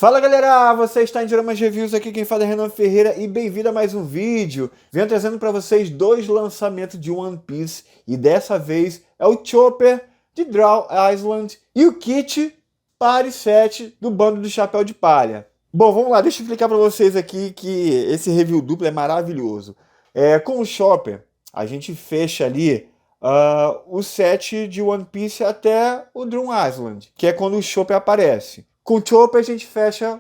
Fala galera, você está em Dioramas Reviews, aqui quem fala é Renan Ferreira e bem-vindo a mais um vídeo. Venho trazendo para vocês dois lançamentos de One Piece e dessa vez é o Chopper de Draw Island e o Kit Pare 7 do Bando do Chapéu de Palha. Bom, vamos lá, deixa eu explicar para vocês aqui que esse review duplo é maravilhoso. Com o Chopper, a gente fecha ali o set de One Piece até o Draw Island, que é quando o Chopper aparece. Com o Chopper a gente fecha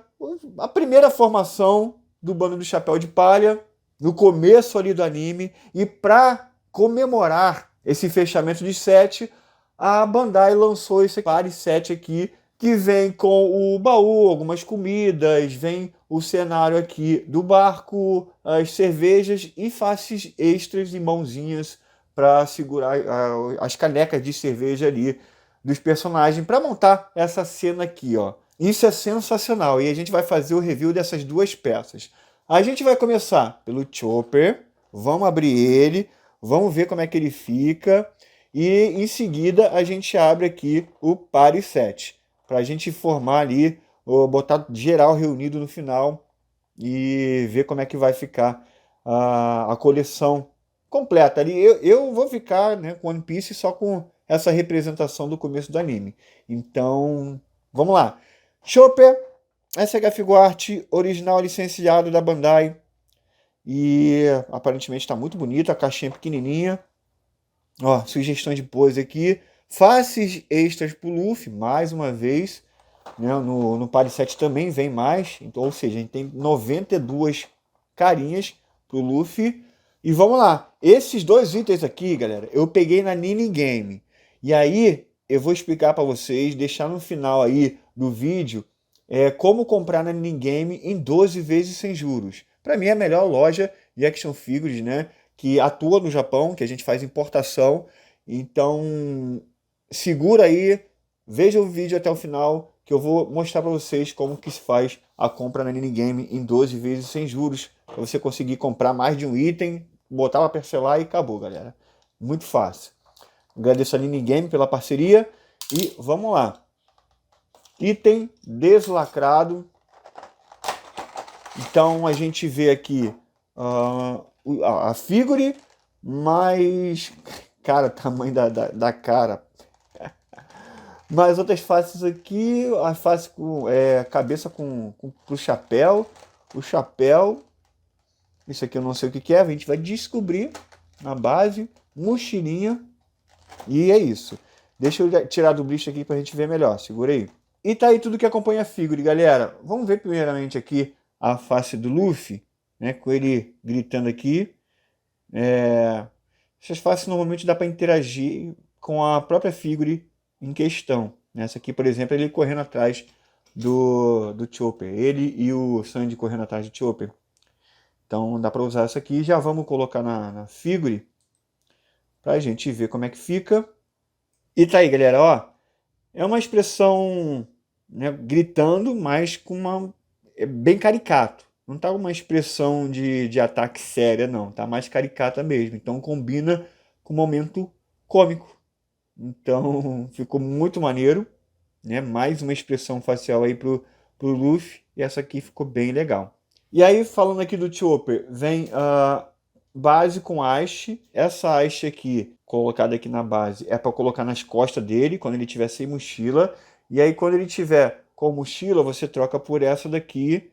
a primeira formação do Bando do Chapéu de Palha, no começo ali do anime, e para comemorar esse fechamento de set, a Bandai lançou esse Pare 7 aqui, que vem com o baú, algumas comidas, vem o cenário aqui do barco, as cervejas e faces extras e mãozinhas para segurar as canecas de cerveja ali dos personagens, para montar essa cena aqui, ó. Isso é sensacional e a gente vai fazer o review dessas duas peças. A gente vai começar pelo Chopper, vamos abrir ele, vamos ver como é que ele fica e em seguida a gente abre aqui o Pare 7, para a gente formar ali, botar geral reunido no final e ver como é que vai ficar a coleção completa ali. Eu vou ficar, né, com One Piece só com essa representação do começo do anime. Então, vamos lá. Chopper, SH Figuart, original licenciado da Bandai. E aparentemente está muito bonito, a caixinha pequenininha. Ó, sugestões de pose aqui. Faces extras pro Luffy, mais uma vez. Né? No Pare 7 também vem mais. Então, ou seja, a gente tem 92 carinhas pro Luffy. E vamos lá. Esses dois itens aqui, galera, eu peguei na Nini Game. E aí, eu vou explicar para vocês, deixar no final aí do vídeo, como comprar na Nini Game em 12 vezes sem juros. Para mim é a melhor loja de action figures, né, que atua no Japão, que a gente faz importação. Então, segura aí, veja o vídeo até o final, que eu vou mostrar para vocês como que se faz a compra na Nini Game em 12 vezes sem juros, para você conseguir comprar mais de um item, botar para parcelar e acabou, galera. Muito fácil. Agradeço a Nini Game pela parceria e vamos lá. Item deslacrado. Então a gente vê aqui a figure, mas, cara, tamanho da cara. Mas outras faces aqui, a face com cabeça pro chapéu, o chapéu. Isso aqui eu não sei o que é, a gente vai descobrir na base, mochilinha. E é isso. Deixa eu tirar do blister aqui pra gente ver melhor. Segura aí. E tá aí tudo que acompanha a figure, galera. Vamos ver primeiramente aqui a face do Luffy, né? Com ele gritando aqui. Essas faces normalmente dá para interagir com a própria figure em questão. Essa aqui, por exemplo, ele correndo atrás do Chopper. Ele e o Sandy correndo atrás do Chopper. Então dá para usar essa aqui. Já vamos colocar na figure pra gente ver como é que fica. E tá aí, galera, ó. É uma expressão, né, gritando, mas com uma... é bem caricato. Não tá uma expressão de ataque séria, não. Tá mais caricata mesmo. Então combina com o momento cômico. Então ficou muito maneiro. Né? Mais uma expressão facial aí pro Luffy. E essa aqui ficou bem legal. E aí, falando aqui do Chopper, vem base com haste. Essa haste aqui, colocada aqui na base, é para colocar nas costas dele, quando ele tiver sem mochila. E aí, quando ele tiver com mochila, você troca por essa daqui,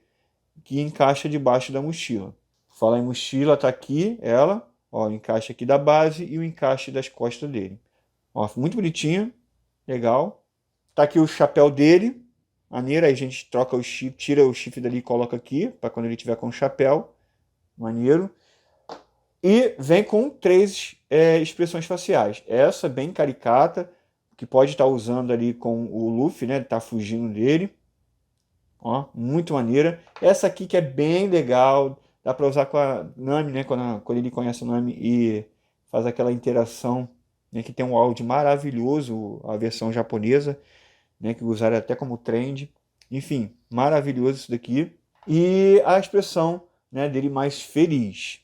que encaixa debaixo da mochila. Fala em mochila, tá aqui ela. Ó, o encaixe aqui da base e o encaixe das costas dele. Ó, muito bonitinho, legal. Tá aqui o chapéu dele. Maneiro, aí a gente troca o chip, tira o chifre dali e coloca aqui, para quando ele tiver com o chapéu. Maneiro. E vem com 3 expressões faciais. Essa bem caricata, que pode estar usando ali com o Luffy, né? Ele tá fugindo dele. Ó, muito maneira. Essa aqui que é bem legal. Dá para usar com a Nami, né? Quando ele conhece a Nami e faz aquela interação, né? Que tem um áudio maravilhoso, a versão japonesa, né? Que usaram até como trend. Enfim, maravilhoso isso daqui. E a expressão, né, dele mais feliz.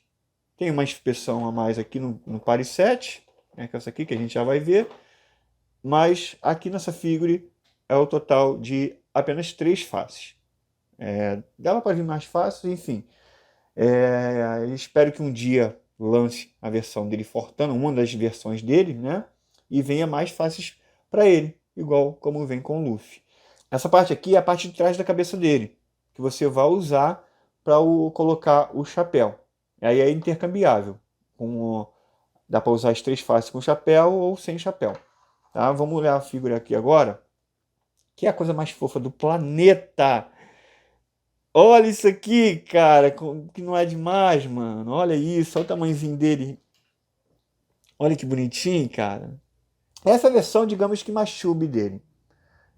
Tem uma expressão a mais aqui no Pare 7, né, que é essa aqui que a gente já vai ver. Mas aqui nessa figure é o total de apenas 3 faces. Dava para vir mais fácil, enfim. Espero que um dia lance a versão dele Fortana, uma das versões dele, né? E venha mais fáceis para ele, igual como vem com o Luffy. Essa parte aqui é a parte de trás da cabeça dele, que você vai usar para colocar o chapéu. Aí é intercambiável. Dá para usar as 3 faces com chapéu ou sem chapéu. Tá? Vamos olhar a figura aqui agora, que é a coisa mais fofa do planeta. Olha isso aqui, cara, que não é demais, mano. Olha isso, olha o tamanhozinho dele. Olha que bonitinho, cara. Essa é a versão, digamos que mais chube dele.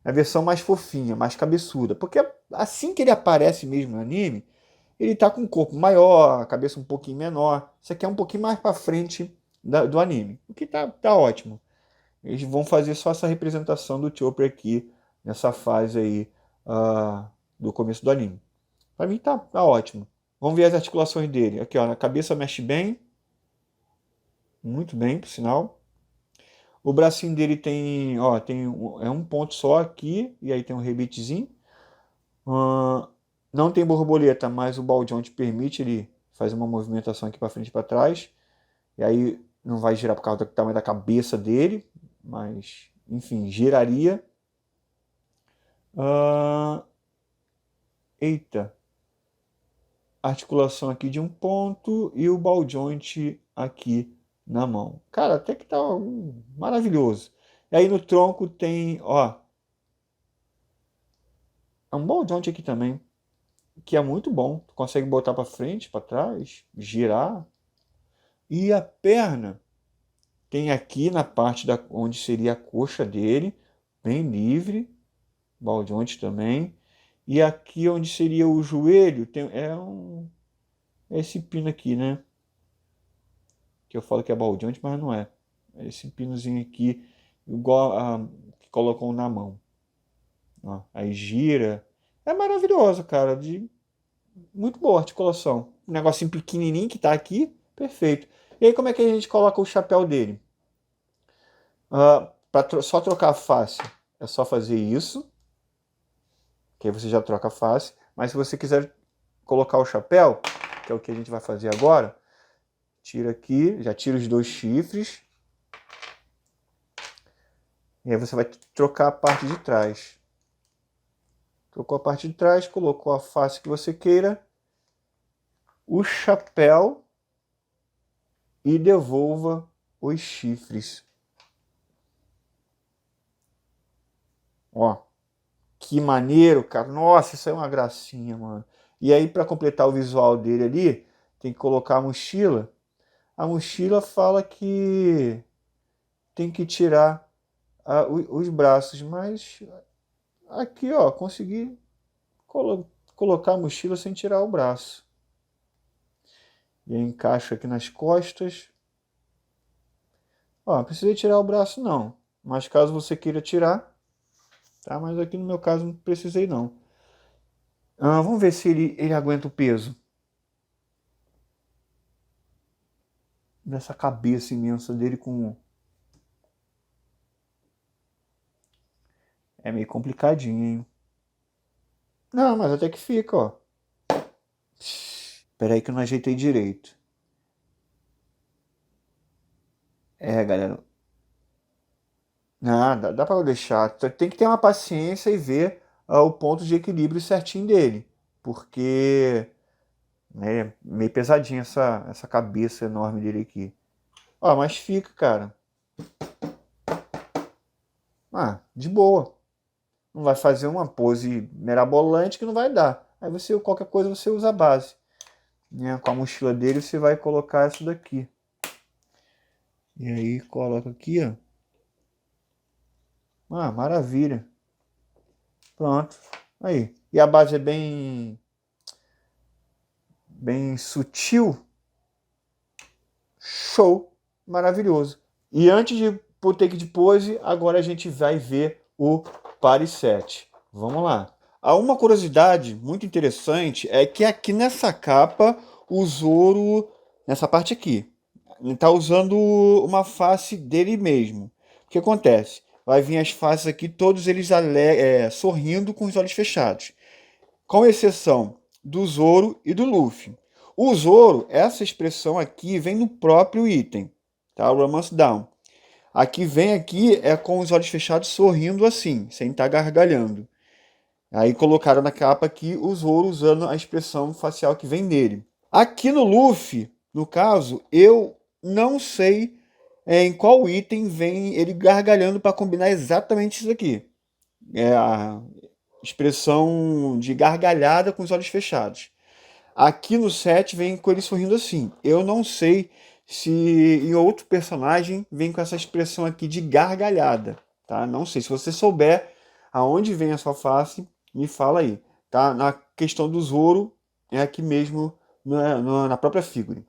A versão mais fofinha, mais cabeçuda. Porque assim que ele aparece mesmo no anime, ele tá com um corpo maior, a cabeça um pouquinho menor. Isso aqui é um pouquinho mais pra frente do anime. O que tá ótimo. Eles vão fazer só essa representação do Chopper aqui, nessa fase aí do começo do anime. Pra mim tá ótimo. Vamos ver as articulações dele. Aqui, ó, a cabeça mexe bem. Muito bem, por sinal. O bracinho dele tem, ó, é um ponto só aqui, e aí tem um rebetezinho. Não tem borboleta, mas o baldeão te permite ele fazer uma movimentação aqui para frente e para trás. E aí não vai girar por causa do tamanho da cabeça dele, mas enfim, giraria. Eita. Articulação aqui de um ponto e o ball joint aqui na mão. Cara, até que tá maravilhoso. E aí no tronco tem, ó, é um ball joint aqui também, que é muito bom. Tu consegue botar para frente, para trás, girar. E a perna tem aqui na parte onde seria a coxa dele, bem livre, ball joint também. E aqui onde seria o joelho, é esse pino aqui, né? Que eu falo que é ball joint, mas não é. É esse pinozinho aqui, igual que colocam na mão. Ó, aí gira. É maravilhoso, cara. Muito boa articulação. Um negocinho pequenininho que tá aqui, perfeito. E aí como é que a gente coloca o chapéu dele? Só trocar a face, é só fazer isso. Que aí você já troca a face. Mas se você quiser colocar o chapéu, que é o que a gente vai fazer agora, tira aqui, já tira os 2 chifres. E aí você vai trocar a parte de trás. Trocou a parte de trás, colocou a face que você queira, o chapéu e devolva os chifres. Ó, que maneiro, cara. Nossa, isso é uma gracinha, mano. E aí, para completar o visual dele ali, tem que colocar a mochila. A mochila fala que tem que tirar os braços, mas aqui, ó, consegui colocar a mochila sem tirar o braço. E aí encaixa aqui nas costas. Ó, não precisei tirar o braço não, mas caso você queira tirar, tá? Mas aqui no meu caso não precisei não. Vamos ver se ele aguenta o peso dessa cabeça imensa dele com... É meio complicadinho, hein? Não, mas até que fica, ó. Espera aí que eu não ajeitei direito. Galera. Não, dá para deixar. Tem que ter uma paciência e ver o ponto de equilíbrio certinho dele. Porque é meio pesadinha essa cabeça enorme dele aqui. Ó, mas fica, cara. De boa. Não vai fazer uma pose mirabolante que não vai dar. Aí qualquer coisa você usa a base. Né? Com a mochila dele você vai colocar essa daqui. E aí coloca aqui, ó. Maravilha. Pronto. Aí. E a base é bem sutil. Show. Maravilhoso. E antes de pro take de pose, agora a gente vai ver o pare 7. Vamos lá. Uma curiosidade muito interessante é que aqui nessa capa, o Zoro, nessa parte aqui, ele está usando uma face dele mesmo. O que acontece? Vai vir as faces aqui, todos eles sorrindo com os olhos fechados. com exceção do Zoro e do Luffy. O Zoro, essa expressão aqui vem no próprio item, tá? O Romance Down. Aqui vem aqui é com os olhos fechados sorrindo assim, sem estar gargalhando. Aí colocaram na capa aqui o Zoro usando a expressão facial que vem dele. Aqui no Luffy, no caso, eu não sei em qual item vem ele gargalhando para combinar exatamente isso aqui. É a expressão de gargalhada com os olhos fechados. Aqui no set vem com ele sorrindo assim. Eu não sei se em outro personagem vem com essa expressão aqui de gargalhada, tá? Não sei. Se você souber aonde vem a sua face, me fala aí, tá? Na questão do Zoro, é aqui mesmo na própria figure.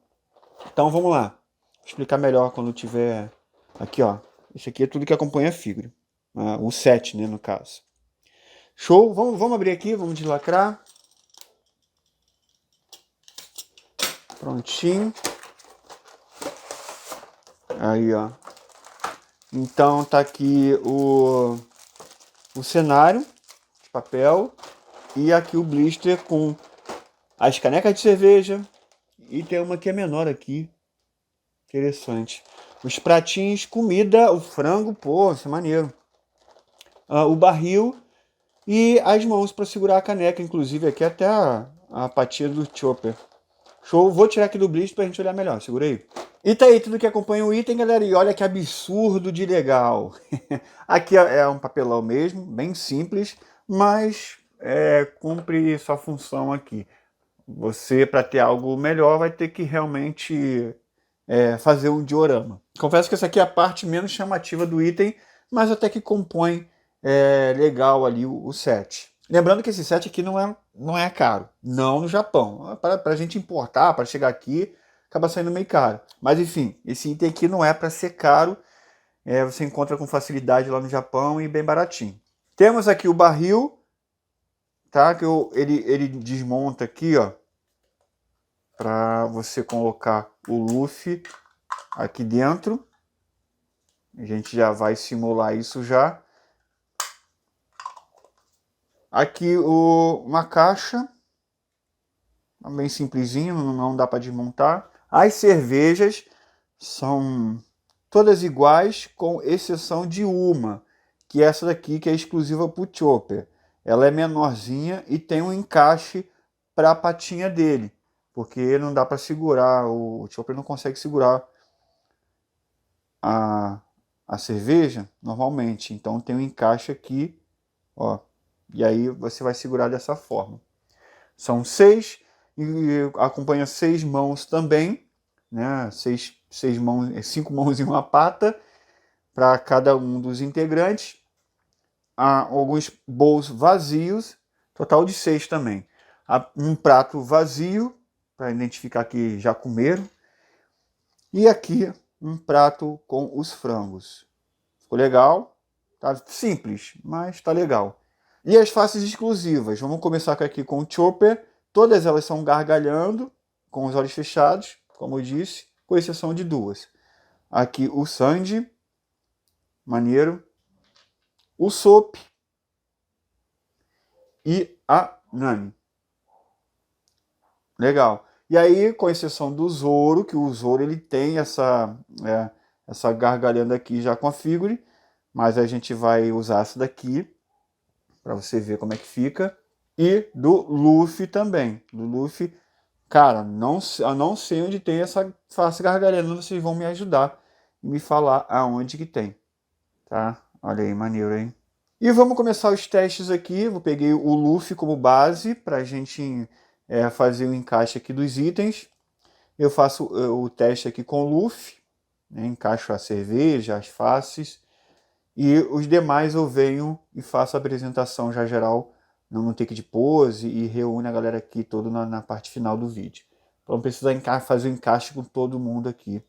Então vamos lá. Vou explicar melhor quando tiver aqui, ó. Isso aqui é tudo que acompanha a figure. O set, né, no caso. Show? Vamos abrir aqui, vamos deslacrar. Prontinho. Aí, ó. Então tá aqui o cenário de papel e aqui o blister com as canecas de cerveja e tem uma que é menor aqui. Interessante. Os pratinhos, comida, o frango, pô, isso é maneiro. O barril e as mãos para segurar a caneca, inclusive aqui até a patinha do Chopper. Show, vou tirar aqui do blister pra gente olhar melhor, segura aí. E tá aí tudo que acompanha o item, galera, e olha que absurdo de legal. Aqui é um papelão mesmo, bem simples, mas cumpre sua função aqui. Você, para ter algo melhor, vai ter que realmente fazer um diorama. Confesso que essa aqui é a parte menos chamativa do item, mas até que compõe legal ali o set. Lembrando que esse set aqui não é caro, não no Japão. Para a gente importar, para chegar aqui, acaba saindo meio caro. Mas enfim, esse item aqui não é para ser caro, você encontra com facilidade lá no Japão e bem baratinho. Temos aqui o barril, tá? Que ele desmonta aqui, ó, para você colocar o Luffy aqui dentro. A gente já vai simular isso já. Aqui uma caixa, bem simplesinho, não dá para desmontar. As cervejas são todas iguais, com exceção de uma, que é essa daqui, que é exclusiva para o Chopper. Ela é menorzinha e tem um encaixe para a patinha dele, porque não dá para segurar, o Chopper não consegue segurar a cerveja normalmente. Então tem um encaixe aqui, ó, e aí você vai segurar dessa forma. São 6, e acompanha 6 mãos também, né? 6 mãos, 5 mãos e uma pata para cada um dos integrantes. Há alguns bowls vazios, total de 6 também. Há um prato vazio, para identificar que já comeram. E aqui um prato com os frangos. Ficou legal? Tá simples, mas tá legal. E as faces exclusivas? Vamos começar aqui com o Chopper. Todas elas são gargalhando, com os olhos fechados, como eu disse, com exceção de duas. Aqui o Sanji, maneiro. O Sop e a Nami. Legal. E aí, com exceção do Zoro, que o Zoro ele tem essa gargalhando aqui já com a figure, mas a gente vai usar essa daqui para você ver como é que fica. E do Luffy também. Do Luffy, cara, eu não sei onde tem essa face gargalhando, vocês vão me ajudar e me falar aonde que tem. Tá? Olha aí, maneiro, hein? E vamos começar os testes aqui. Eu peguei o Luffy como base para a gente fazer o encaixe aqui dos itens. Eu faço o teste aqui com o Luffy, né? Encaixo a cerveja, as faces. E os demais eu venho e faço a apresentação já geral no take de pose e reúne a galera aqui todo na parte final do vídeo. Para não precisar fazer o encaixe com todo mundo aqui.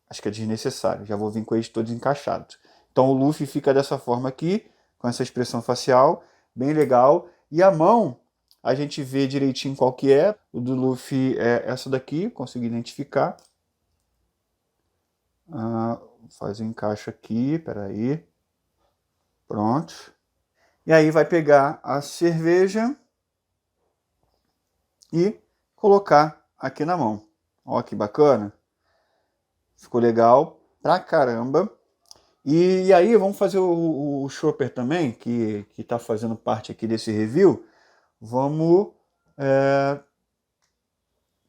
Acho que é desnecessário. Já vou vir com eles todos encaixados. Então o Luffy fica dessa forma aqui, com essa expressão facial, bem legal. E a mão, a gente vê direitinho qual que é. O do Luffy é essa daqui, consegui identificar. Faz o encaixe aqui, peraí. Pronto. E aí vai pegar a cerveja e colocar aqui na mão. Ó que bacana. Ficou legal pra caramba. E aí vamos fazer o Chopper também, que está fazendo parte aqui desse review. Vamos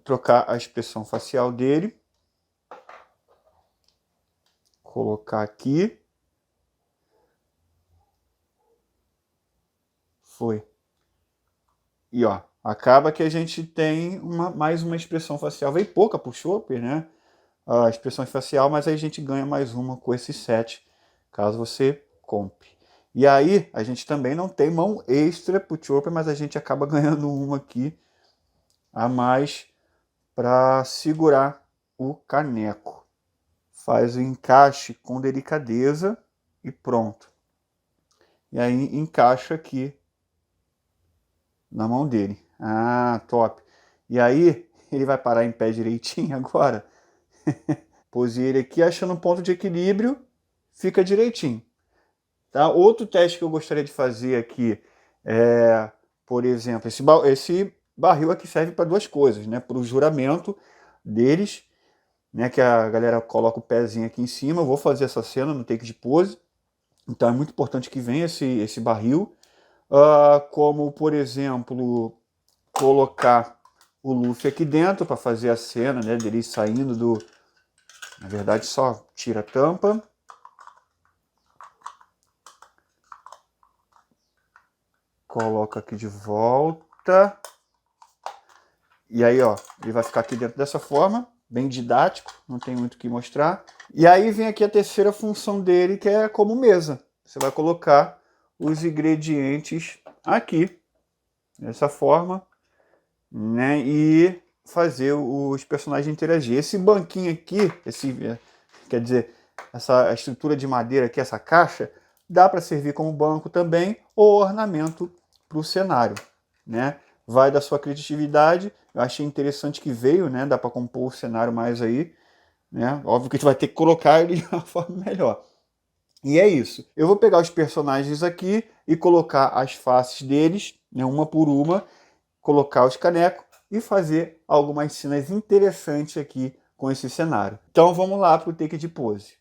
trocar a expressão facial dele. Colocar aqui. Foi. E ó, acaba que a gente tem mais uma expressão facial. Veio pouca pro Chopper, né? A expressão facial, mas aí a gente ganha mais uma com esse set, caso você compre. E aí, a gente também não tem mão extra pro Chopper, mas a gente acaba ganhando uma aqui a mais para segurar o caneco. Faz o encaixe com delicadeza e pronto. E aí encaixa aqui na mão dele. Ah, top. E aí, ele vai parar em pé direitinho agora. Posei ele aqui, achando um ponto de equilíbrio, fica direitinho. Tá? Outro teste que eu gostaria de fazer aqui é, por exemplo, esse barril aqui serve para duas coisas, né? Para o juramento deles, né? Que a galera coloca o pezinho aqui em cima. Eu vou fazer essa cena no take de pose. Então é muito importante que venha esse barril. Como, por exemplo, colocar o Luffy aqui dentro para fazer a cena, né? Dele saindo do... Na verdade, só tira a tampa. Coloca aqui de volta. E aí, ó, ele vai ficar aqui dentro dessa forma, bem didático, não tem muito o que mostrar. E aí vem aqui a terceira função dele, que é como mesa. Você vai colocar os ingredientes aqui, dessa forma, né? E fazer os personagens interagir. Esse banquinho aqui, quer dizer, essa estrutura de madeira aqui, essa caixa, dá para servir como banco também ou ornamento para o cenário, né? Vai da sua criatividade. Eu achei interessante que veio, né? Dá para compor o cenário mais aí, né? Óbvio que a gente vai ter que colocar ele de uma forma melhor. E é isso. Eu vou pegar os personagens aqui e colocar as faces deles, né, uma por uma, colocar os canecos e fazer algumas cenas interessantes aqui com esse cenário. Então vamos lá para o take de pose.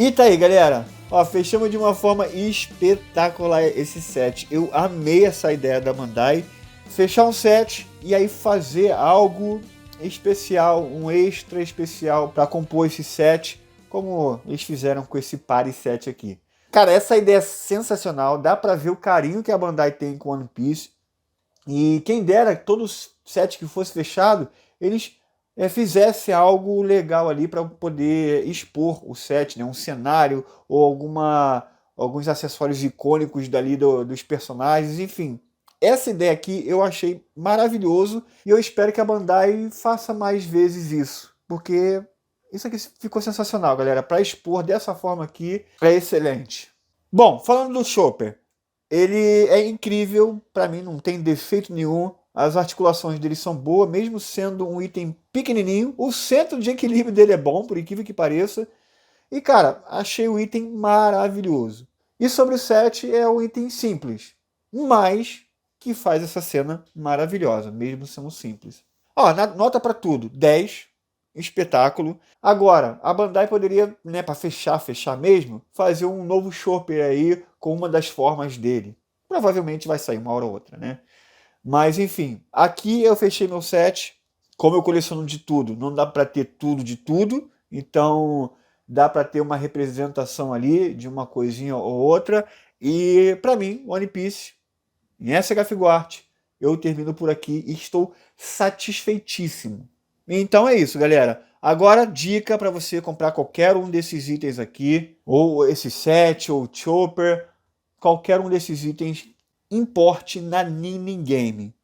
E tá aí, galera. Ó, fechamos de uma forma espetacular esse set. Eu amei essa ideia da Bandai. Fechar um set e aí fazer algo especial, um extra especial para compor esse set, como eles fizeram com esse party set aqui. Cara, essa ideia é sensacional. Dá pra ver o carinho que a Bandai tem com One Piece. E quem dera que todo set que fosse fechado, eles fizesse algo legal ali para poder expor o set, né? Um cenário ou alguns acessórios icônicos dali dos personagens, enfim. Essa ideia aqui eu achei maravilhoso e eu espero que a Bandai faça mais vezes isso, porque isso aqui ficou sensacional, galera. Para expor dessa forma aqui é excelente. Bom, falando do Chopper, ele é incrível, para mim não tem defeito nenhum. As articulações dele são boas, mesmo sendo um item pequenininho. O centro de equilíbrio dele é bom, por incrível que pareça. E, cara, achei o item maravilhoso. E sobre o set, é um item simples, mas que faz essa cena maravilhosa, mesmo sendo simples. Ó, nota para tudo, 10, espetáculo. Agora, a Bandai poderia, né, para fechar mesmo, fazer um novo Chopper aí com uma das formas dele. Provavelmente vai sair uma hora ou outra, né? Mas enfim, aqui eu fechei meu set. Como eu coleciono de tudo, não dá para ter tudo de tudo, então dá para ter uma representação ali de uma coisinha ou outra. E para mim, One Piece, em SH Figuarte, eu termino por aqui e estou satisfeitíssimo. Então é isso, galera. Agora, dica para você comprar qualquer um desses itens aqui, ou esse set, ou Chopper, qualquer um desses itens, importe na Ninin Game.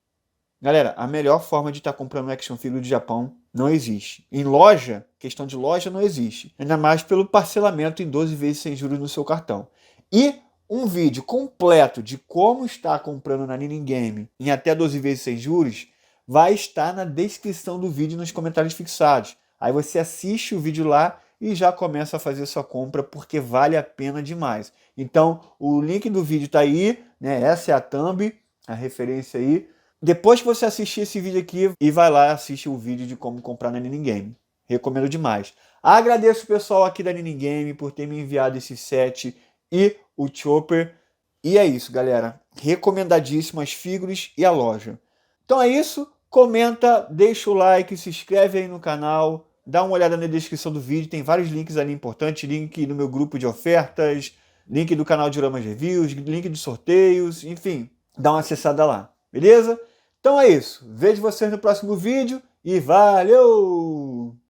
Galera, a melhor forma de estar comprando action figure do Japão não existe. Em loja, questão de loja não existe. Ainda mais pelo parcelamento em 12 vezes sem juros no seu cartão. E um vídeo completo de como estar comprando na Ninin Game em até 12 vezes sem juros vai estar na descrição do vídeo nos comentários fixados. Aí você assiste o vídeo lá e já começa a fazer sua compra porque vale a pena demais. Então, o link do vídeo está aí, né? Essa é a thumb, a referência aí. Depois que você assistir esse vídeo aqui, e vai lá e assiste o vídeo de como comprar na Ninin Game. Recomendo demais. Agradeço o pessoal aqui da Ninin Game por ter me enviado esse set e o Chopper. E é isso, galera. Recomendadíssimo as figuras e a loja. Então é isso. Comenta, deixa o like, se inscreve aí no canal. Dá uma olhada na descrição do vídeo. Tem vários links ali importantes. Link no meu grupo de ofertas. Link do canal de Uramas Reviews. Link de sorteios. Enfim, dá uma acessada lá. Beleza? Então é isso. Vejo vocês no próximo vídeo e valeu!